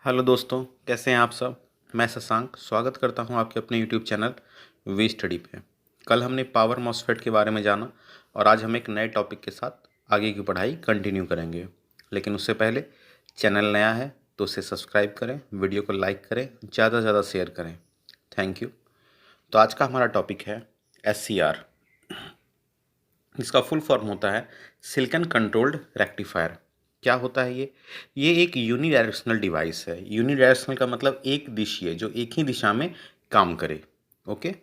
Hello दोस्तों, कैसे हैं आप सब। मैं शशांक स्वागत करता हूं आपके अपने यूट्यूब चैनल वी स्टडी पे। कल हमने पावर मॉसफेट के बारे में जाना और आज हम एक नए टॉपिक के साथ आगे की पढ़ाई कंटिन्यू करेंगे। लेकिन उससे पहले चैनल नया है तो उसे सब्सक्राइब करें, वीडियो को लाइक करें, ज़्यादा से ज़्यादा शेयर करें। Thank you. तो आज का हमारा टॉपिक है SCR। इसका फुल फॉर्म होता है सिलिकॉन कंट्रोल्ड रेक्टिफायर। क्या होता है ये एक यूनिडायरेक्शनल डिवाइस है। यूनिडायरेक्शनल का मतलब एक दिशीय, जो एक ही दिशा में काम करे। ओके।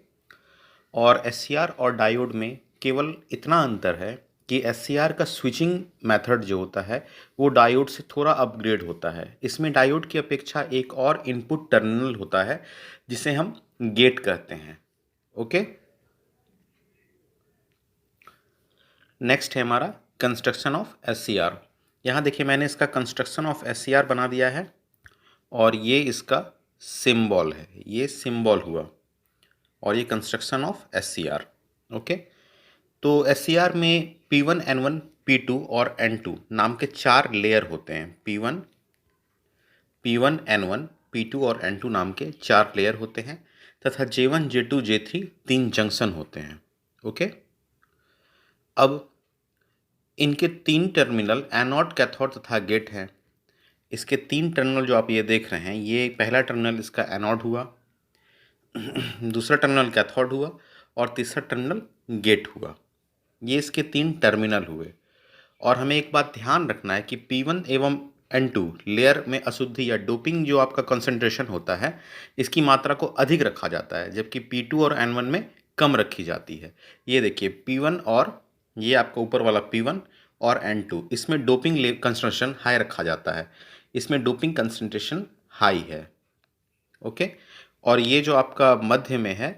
और SCR और डायोड में केवल इतना अंतर है कि SCR का स्विचिंग मेथड जो होता है वो डायोड से थोड़ा अपग्रेड होता है। इसमें डायोड की अपेक्षा एक और इनपुट टर्मिनल होता है जिसे हम गेट कहते हैं। ओके। नेक्स्ट है हमारा कंस्ट्रक्शन ऑफ SCR। यहाँ देखिए मैंने इसका कंस्ट्रक्शन ऑफ SCR बना दिया है और ये इसका सिंबल है, ये सिंबल हुआ और ये कंस्ट्रक्शन ऑफ SCR। ओके। तो SCR में P1 N1 P2 और N2 नाम के 4 लेयर होते हैं। P1 N1 P2 और N2 नाम के 4 लेयर होते हैं तथा J1 J2 J3 3 जंक्शन होते हैं। ओके। अब इनके 3 टर्मिनल एनोड, कैथोड तथा गेट हैं। इसके 3 टर्मिनल जो आप ये देख रहे हैं, ये पहला टर्मिनल इसका एनोड हुआ, दूसरा टर्मिनल कैथोड हुआ और तीसरा टर्मिनल गेट हुआ। ये इसके 3 टर्मिनल हुए। और हमें एक बात ध्यान रखना है कि P1 एवं N2 लेयर में अशुद्धि या डोपिंग जो आपका कंसंट्रेशन होता है, इसकी मात्रा को अधिक रखा जाता है, जबकि P2 और N1 में कम रखी जाती है। ये देखिए P1 और ये आपका ऊपर वाला P1 और N2, इसमें डोपिंग कंसंट्रेशन हाई रखा जाता है, इसमें डोपिंग कंसंट्रेशन हाई है। ओके। और ये जो आपका मध्य में है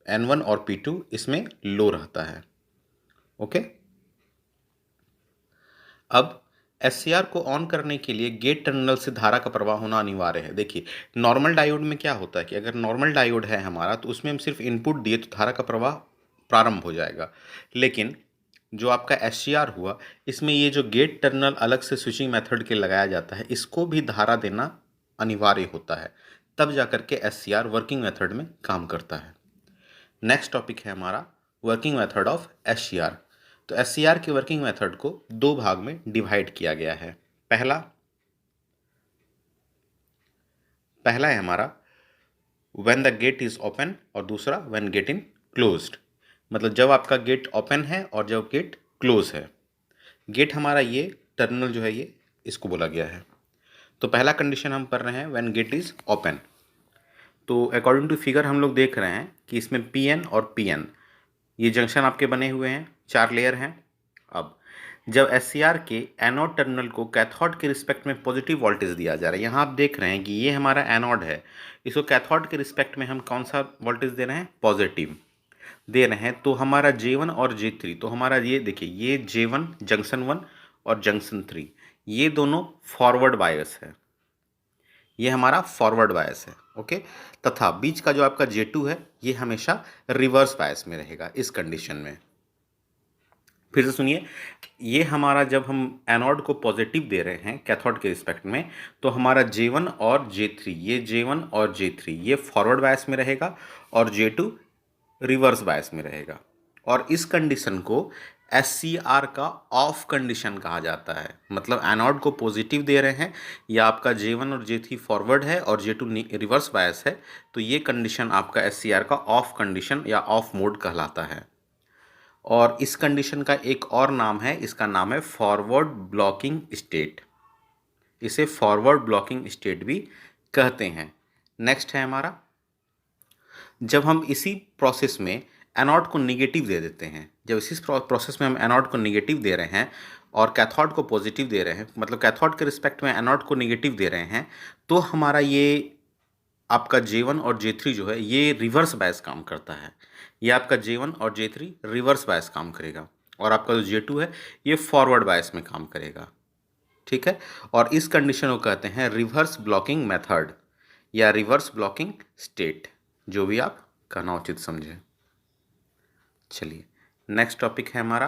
N1 और P2, इसमें लो रहता है। ओके। अब SCR को ऑन करने के लिए गेट टर्मिनल से धारा का प्रवाह होना अनिवार्य है। देखिए नॉर्मल डायोड में क्या होता है कि अगर नॉर्मल डायोड है हमारा तो उसमें हम सिर्फ इनपुट दिए तो धारा का प्रवाह प्रारंभ हो जाएगा। लेकिन जो आपका SCR हुआ, इसमें ये जो गेट टर्मिनल अलग से स्विचिंग मेथड के लगाया जाता है, इसको भी धारा देना अनिवार्य होता है, तब जाकर के SCR वर्किंग मेथड में काम करता है। नेक्स्ट टॉपिक है हमारा वर्किंग मेथड ऑफ SCR। तो SCR के वर्किंग मेथड को 2 भाग में डिवाइड किया गया है। पहला है हमारा when the gate is open और दूसरा व्हेन गेट इन क्लोज्ड। मतलब जब आपका गेट ओपन है और जब गेट क्लोज है। गेट हमारा ये टर्मिनल जो है ये इसको बोला गया है। तो पहला कंडीशन हम कर रहे हैं व्हेन गेट इज ओपन। तो अकॉर्डिंग टू फिगर हम लोग देख रहे हैं कि इसमें Pn और Pn ये जंक्शन आपके बने हुए हैं, 4 लेयर हैं। अब जब SCR के एनोड टर्मिनल को कैथोड के रिस्पेक्ट में पॉजिटिव वोल्टेज दिया जा रहा है, यहाँ आप देख रहे हैं कि ये हमारा एनोड है, इसको कैथोड के रिस्पेक्ट में हम कौन सा वोल्टेज दे रहे हैं, पॉजिटिव दे रहे हैं। तो हमारा J1 और J3, तो हमारा ये देखिए ये J1 जंक्शन 1 और जंक्शन 3, ये दोनों फॉरवर्ड बायस है, ये हमारा फॉरवर्ड बायस है। ओके। तथा बीच का जो आपका J2 है ये हमेशा रिवर्स बायस में रहेगा इस कंडीशन में। फिर से सुनिए, ये हमारा जब हम एनोड को पॉजिटिव दे रहे हैं कैथोड के रिस्पेक्ट में, तो हमारा J1 और J3, ये J1 और J3 ये फॉरवर्ड बायस में रहेगा और J2 रिवर्स बायस में रहेगा। और इस कंडीशन को SCR का ऑफ कंडीशन कहा जाता है। मतलब एनोड को पॉजिटिव दे रहे हैं या आपका J1 और J3 फॉरवर्ड है और J2 रिवर्स बायस है, तो ये कंडीशन आपका SCR का ऑफ कंडीशन या ऑफ मोड कहलाता है। और इस कंडीशन का एक और नाम है, इसका नाम है फॉरवर्ड ब्लॉकिंग स्टेट। इसे फॉरवर्ड ब्लॉकिंग स्टेट भी कहते हैं। नेक्स्ट है हमारा जब हम इसी प्रोसेस में एनोड को निगेटिव दे देते हैं, जब इसी प्रोसेस में हम एनोड को निगेटिव दे रहे हैं और कैथोड को पॉजिटिव दे रहे हैं, मतलब कैथोड के रिस्पेक्ट में एनोड को निगेटिव दे रहे हैं, तो हमारा ये आपका J1 और J3 जो है ये रिवर्स बायस काम करता है। ये आपका J1 और J3 रिवर्स बायस काम करेगा और आपका जो J2 है ये फॉरवर्ड बायस में काम करेगा। ठीक है। और इस कंडीशन को कहते हैं रिवर्स ब्लॉकिंग मेथड या रिवर्स ब्लॉकिंग स्टेट, जो भी आप कहना उचित समझें। चलिए नेक्स्ट टॉपिक है हमारा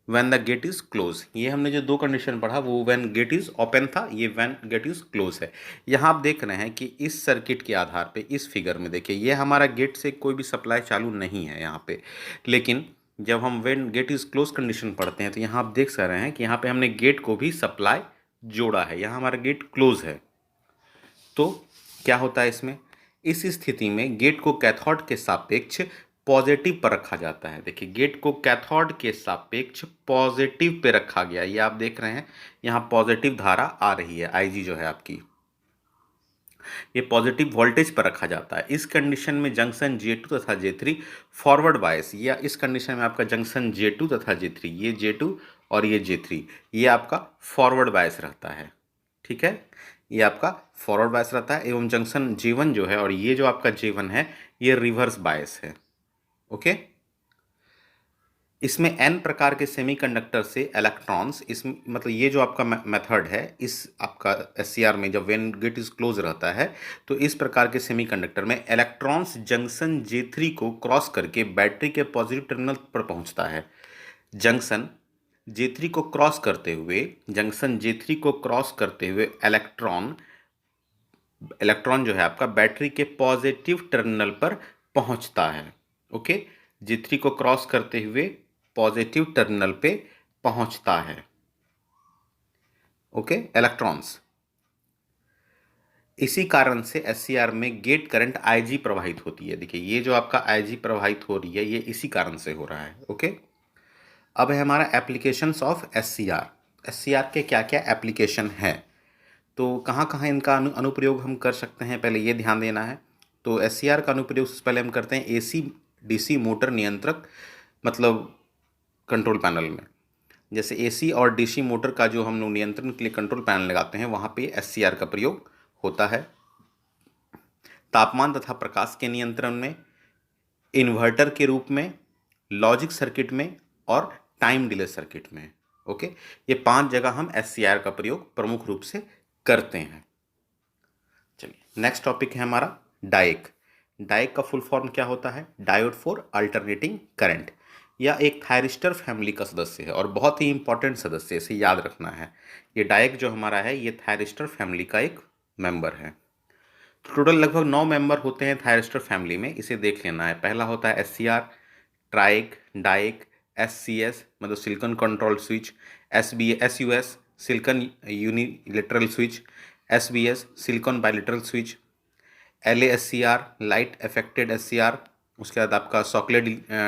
when the gate is close. ये हमने जो दो कंडीशन पढ़ा वो व्हेन गेट इज़ ओपन था, ये व्हेन गेट इज़ क्लोज है। यहाँ आप देख रहे हैं कि इस सर्किट के आधार पे इस फिगर में देखिए ये हमारा गेट से कोई भी सप्लाई चालू नहीं है यहाँ पे, लेकिन जब हम when gate is close condition पढ़ते हैं तो यहाँ आप देख सकते हैं कि यहाँ पे हमने गेट को भी सप्लाई जोड़ा है, यहाँ हमारा गेट क्लोज है। तो क्या होता है इसमें, इस स्थिति में गेट को कैथोड के सापेक्ष पॉजिटिव पर रखा जाता है। देखिए गेट को कैथोड के सापेक्ष पॉजिटिव पे रखा गया, ये आप देख रहे हैं यहाँ पॉजिटिव धारा आ रही है, आईजी जो है आपकी, ये पॉजिटिव वोल्टेज पर रखा जाता है। इस कंडीशन में जंक्शन J2 तथा J3 फॉरवर्ड बायस, या इस कंडीशन में आपका जंक्शन J2 तथा J3, ये J2 और ये J3, ये आपका फॉरवर्ड बायस रहता है। ठीक है, ये आपका फॉरवर्ड बायस रहता है, एवं जंक्शन J1 जो है और ये जो आपका J1 है ये रिवर्स बायस है। ओके, इसमें n प्रकार के सेमीकंडक्टर से इलेक्ट्रॉन्स, इस मतलब ये जो आपका मेथड है इस आपका SCR में जब व्हेन गेट इज क्लोज रहता है तो इस प्रकार के सेमीकंडक्टर में इलेक्ट्रॉन्स जंक्शन J3 को क्रॉस करके बैटरी के पॉजिटिव टर्मिनल पर पहुंचता है। जंक्शन J3 को क्रॉस करते हुए, जंक्शन J3 को क्रॉस करते हुए इलेक्ट्रॉन जो है आपका बैटरी के पॉजिटिव टर्मिनल पर पहुंचता है। ओके, J3 को क्रॉस करते हुए पॉजिटिव टर्मिनल पे पहुंचता है। ओके, इलेक्ट्रॉन्स, इसी कारण से SCR में गेट करंट IG प्रवाहित होती है। देखिए ये जो आपका IG प्रवाहित हो रही है ये इसी कारण से हो रहा है। ओके, अब है हमारा एप्लीकेशंस ऑफ SCR। SCR के क्या क्या एप्लीकेशन है, तो कहाँ कहाँ इनका अनुप्रयोग हम कर सकते हैं, पहले ये ध्यान देना है। तो SCR का अनुप्रयोग सबसे पहले हम करते हैं AC DC मोटर नियंत्रक, मतलब कंट्रोल पैनल में। जैसे AC और DC मोटर का जो हम लोग नियंत्रण के लिए कंट्रोल पैनल लगाते हैं वहाँ पे SCR का प्रयोग होता है। तापमान तथा प्रकाश के नियंत्रण में, इन्वर्टर के रूप में, लॉजिक सर्किट में और टाइम डिले सर्किट में। ओके, ये 5 जगह हम SCR का प्रयोग प्रमुख रूप से करते हैं। चलिए नेक्स्ट टॉपिक है हमारा डाइक। डाइक का फुल फॉर्म क्या होता है, डायोड फॉर अल्टरनेटिंग करंट। यह एक थायरिस्टर फैमिली का सदस्य है और बहुत ही इंपॉर्टेंट सदस्य है, इसे याद रखना है। ये डाइक जो हमारा है ये थायरिस्टर फैमिली का एक मेंबर है। तो टोटल लगभग 9 मेंबर होते हैं थायरिस्टर फैमिली में, इसे देख लेना है। पहला होता है SCR, ट्राइक, डाइक, SCS मतलब silicon control switch, SUS silicon unilateral switch, SBS silicon bilateral switch, LASCR light affected SCR, उसके बाद आपका सॉकले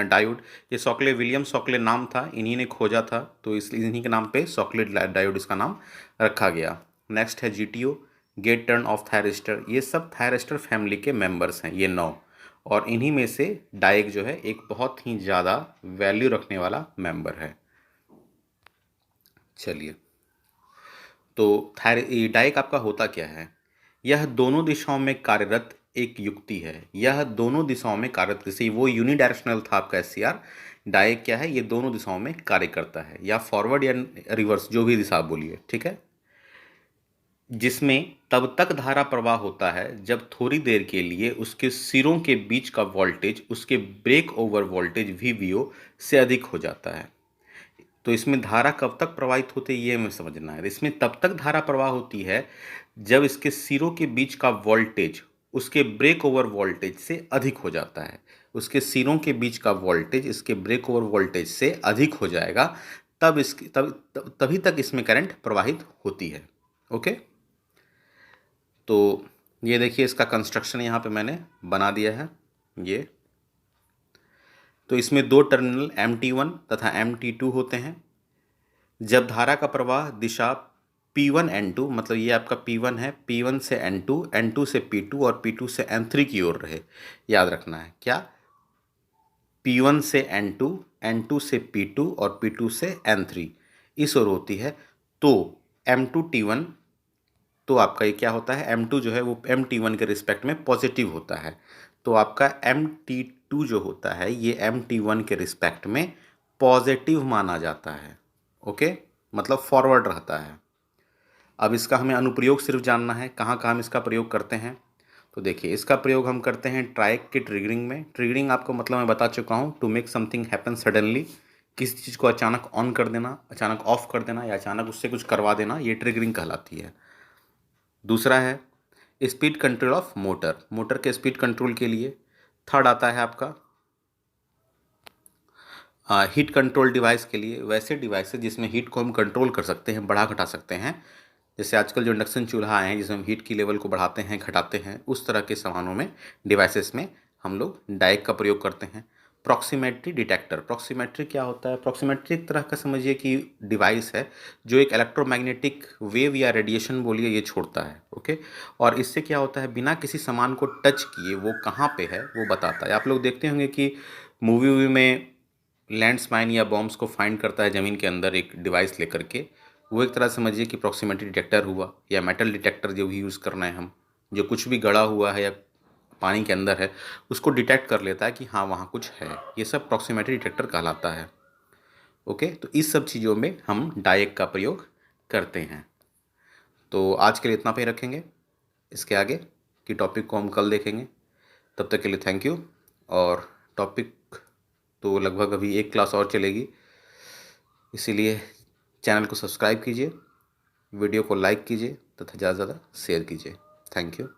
डायोड। ये सॉकले विलियम सॉकले नाम था, इन्हीं ने खोजा था तो इसलिए इन्हीं के नाम पे सॉकले डायोड इसका नाम रखा गया। नेक्स्ट है GTO gate turn off thyristor. ये सब थायरिस्टर फैमिली के मेंबर्स हैं ये 9, और इन्हीं में से डाइक जो है एक बहुत ही ज़्यादा वैल्यू रखने वाला मेंबर है। चलिए, तो डाइक आपका होता क्या है, यह दोनों दिशाओं में कार्यरत एक युक्ति है। यह दोनों दिशाओं में कार्यरत, जैसे वो यूनिडायरेक्शनल था आपका SCR, डाइक क्या है, ये दोनों दिशाओं में कार्य करता है, या फॉरवर्ड या रिवर्स जो भी दिशा बोलिए। ठीक है, जिसमें तब तक धारा प्रवाह होता है जब थोड़ी देर के लिए उसके सिरों के बीच का वोल्टेज उसके ब्रेक ओवर वोल्टेज VBO से अधिक हो जाता है। तो इसमें धारा कब तक प्रवाहित होती है ये हमें समझना है। इसमें तब तक धारा प्रवाह होती है जब इसके सिरों के बीच का वोल्टेज उसके ब्रेक ओवर वोल्टेज से अधिक हो जाता है। उसके सिरों के बीच का वोल्टेज इसके ब्रेक ओवर वोल्टेज से अधिक हो जाएगा, तब इसकी तभी तक इसमें करंट प्रवाहित होती है। ओके, तो ये देखिए इसका कंस्ट्रक्शन यहाँ पे मैंने बना दिया है ये। तो इसमें 2 टर्मिनल MT1 तथा MT2 होते हैं। जब धारा का प्रवाह दिशा P1 N2 मतलब ये आपका P1 है, P1 से N2, N2 से P2 और P2 से N3 की ओर रहे, याद रखना है क्या, P1 से N2, N2 से P2 और P2 से N3 इस ओर होती है। तो M2T1, तो आपका ये क्या होता है, M2 जो है वो MT1 के रिस्पेक्ट में पॉजिटिव होता है, तो आपका MT2 जो होता है ये MT1 के रिस्पेक्ट में पॉजिटिव माना जाता है। ओके, मतलब फॉरवर्ड रहता है। अब इसका हमें अनुप्रयोग सिर्फ जानना है, कहाँ कहाँ हम इसका प्रयोग करते हैं। तो देखिए इसका प्रयोग हम करते हैं ट्राइक के ट्रिगरिंग में। ट्रिगरिंग आपको मतलब मैं बता चुका हूँ, to make something happen suddenly, किसी चीज़ को अचानक ऑन कर देना, अचानक ऑफ कर देना या अचानक उससे कुछ करवा देना, ये ट्रिगरिंग कहलाती है। दूसरा है speed control of motor. Motor के स्पीड कंट्रोल के लिए थर्ड आता है आपका हीट कंट्रोल डिवाइस के लिए वैसे डिवाइस है जिसमें हीट को हम कंट्रोल कर सकते हैं, बढ़ा घटा सकते हैं। जैसे आजकल जो इंडक्शन चूल्हा आए हैं जिसमें हम हीट की लेवल को बढ़ाते हैं, घटाते हैं, उस तरह के सामानों में, डिवाइसेस में हम लोग डायक का प्रयोग करते हैं। प्रॉक्सिमेट्री डिटेक्टर, प्रॉक्सिमेट्री क्या होता है? प्रॉक्सिमेट्री एक तरह का समझिए कि डिवाइस है जो एक इलेक्ट्रोमैग्नेटिक वेव या रेडिएशन बोलिए ये छोड़ता है। ओके, और इससे क्या होता है, बिना किसी सामान को टच किए वो कहाँ पे है वो बताता है। आप लोग देखते होंगे कि मूवी वूवी में लैंड्समाइन या बॉम्ब्स को फाइंड करता है ज़मीन के अंदर एक डिवाइस लेकर के, वो एक तरह समझिए कि प्रॉक्सिमिटी डिटेक्टर हुआ, या मेटल डिटेक्टर जो भी यूज़ करना है हम, जो कुछ भी गड़ा हुआ है या पानी के अंदर है उसको डिटेक्ट कर लेता है कि हाँ वहाँ कुछ है। ये सब प्रॉक्सिमिटी डिटेक्टर कहलाता है। ओके, तो इस सब चीज़ों में हम डायक का प्रयोग करते हैं। तो आज के लिए इतना पे ही रखेंगे, इसके आगे की टॉपिक को हम कल देखेंगे। तब तक के लिए थैंक यू। और टॉपिक तो लगभग अभी एक क्लास और चलेगी, इसीलिए चैनल को सब्सक्राइब कीजिए, वीडियो को लाइक कीजिए तथा ज़्यादा से ज़्यादा शेयर कीजिए। Thank you.